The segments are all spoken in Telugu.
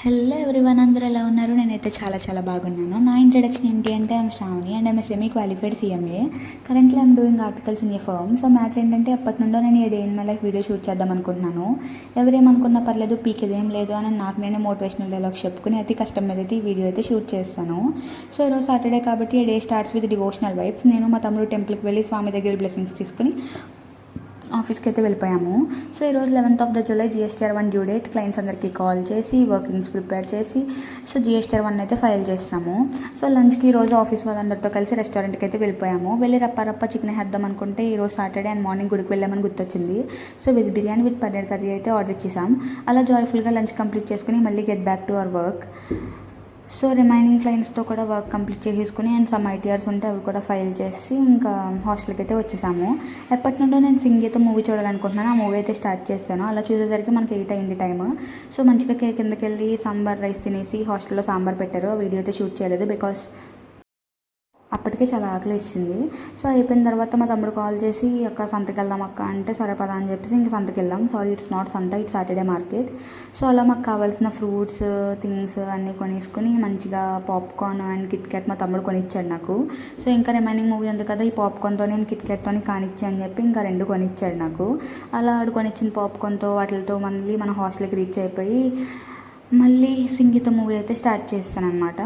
హలో ఎవ్రీవన్, అందరూ ఎలా ఉన్నారు? నేనైతే చాలా చాలా బాగున్నాను. నా ఇంట్రడక్షన్ ఏంటి అంటే I'm Shravani and I'm semi qualified CMA. Currently I'm doing articles in a firm. So matter ఏంటంటే ఎప్పటి నుండో నేను day in my life video shoot చేద్దాం అనుకుంటున్నాను. ఎవరేమనుకున్నా పర్లేదు, పీకేదేం లేదు అని నాకు నేనే మోటివేషనల్ డైలాగ్స్ చెప్పుకుని అతి కష్టం మీద అయితే ఈ వీడియో అయితే షూట్ చేస్తాను. సో ఈరోజు సాటర్డే కాబట్టి day starts with devotional vibes. నేను మా తమ్ముడు టెంపుల్కి వెళ్ళి స్వామి దగ్గర బ్లెస్సింగ్స్ తీసుకుని ఆఫీస్కి అయితే వెళ్ళిపోయాము. సో ఈరోజు 11th July GSTR 1 due date. Clients అందరికీ కాల్ చేసి వర్కింగ్స్ ప్రిపేర్ చేసి సో GSTR 1 అయితే ఫైల్ చేస్తాము. సో లంచ్కి ఈరోజు ఆఫీస్ వాళ్ళందరితో కలిసి రెస్టారెంట్కి అయితే వెళ్ళిపోయాము. వెళ్ళి రప్ప చికెన్ వేద్దాం అనుకుంటే ఈరోజు సాటర్డే అండ్ మార్నింగ్ గుడికి వెళ్ళామని గుర్తొచ్చింది. So veg biryani with paneer curry అయితే ఆర్డర్ ఇచ్చేసాం. అలా జాయ్ఫుల్గా లంచ్ కంప్లీట్ చేసుకుని మళ్ళీ get back to our work. So remaining క్లయింట్స్తో కూడా వర్క్ కంప్లీట్ చేసేసుకుని అండ్ సమ్ ITRs ఉంటే అవి కూడా ఫైల్ చేసి ఇంకా హాస్టల్కి అయితే వచ్చేసాము. ఎప్పటి నుండో నేను సింగీతో మూవీ చూడాలనుకుంటున్నాను. ఆ మూవీ అయితే స్టార్ట్ చేశాను. అలా చూసేసరికి మనకి 8 అయింది టైమ్. సో మంచిగా కిందకి వెళ్ళి సాంబార్ రైస్ తినేసి హాస్టల్లో సాంబార్ పెట్టారు. ఆ వీడియో అయితే షూట్ చేయలేదు బికాస్ అప్పటికే చాలా ఆకలి ఇస్తుంది. సో అయిపోయిన తర్వాత మా తమ్ముడు కాల్ చేసి అక్క సంతకి వెళ్దాం అక్క అంటే సరే పదా అని చెప్పేసి ఇంకా సంతకి వెళ్ళాం. సారీ, ఇట్స్ నాట్ సంత, ఇట్స్ సాటర్డే మార్కెట్. సో అలా మాకు కావాల్సిన ఫ్రూట్స్ థింగ్స్ అన్నీ కొనేసుకుని మంచిగా పాప్కార్న్ అండ్ కిట్ మా తమ్ముడు కొనిచ్చాడు నాకు. సో ఇంకా రిమైనింగ్ మూవీ ఉంది కదా, ఈ పాప్కార్న్తో నేను కిట్తో కానిచ్చి అని చెప్పి ఇంకా 2 కొనిచ్చాడు నాకు. అలా ఆడు కొనిచ్చిన పాప్కార్న్తో వాటితో మళ్ళీ మన హాస్టల్కి రీచ్ అయిపోయి మళ్ళీ సంగీత మూవీ అయితే స్టార్ట్ చేస్తాను అనమాట.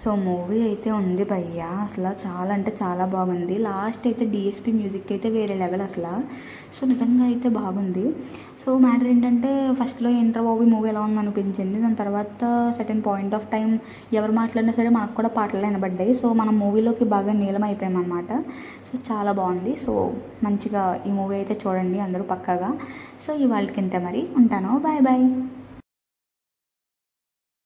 సో మూవీ అయితే ఉంది భయ్య, అసలు చాలా అంటే చాలా బాగుంది. లాస్ట్ అయితే DSP మ్యూజిక్ అయితే వేరే లెవెల్ అసలు. సో నిజంగా అయితే బాగుంది. సో మ్యాటర్ ఏంటంటే ఫస్ట్లో ఏంట్రా బాబు మూవీ ఎలా ఉంది అనిపించింది. దాని తర్వాత సర్టెన్ పాయింట్ ఆఫ్ టైం ఎవరు మాట్లాడినా సరే మనకు కూడా పాటలు వినబడ్డాయి. సో మనం మూవీలోకి బాగా నీలం అయిపోయామన్నమాట. సో చాలా బాగుంది. సో మంచిగా ఈ మూవీ అయితే చూడండి అందరూ పక్కాగా. సో ఇవాళకి ఇంతే, మరి ఉంటాను. Bye bye.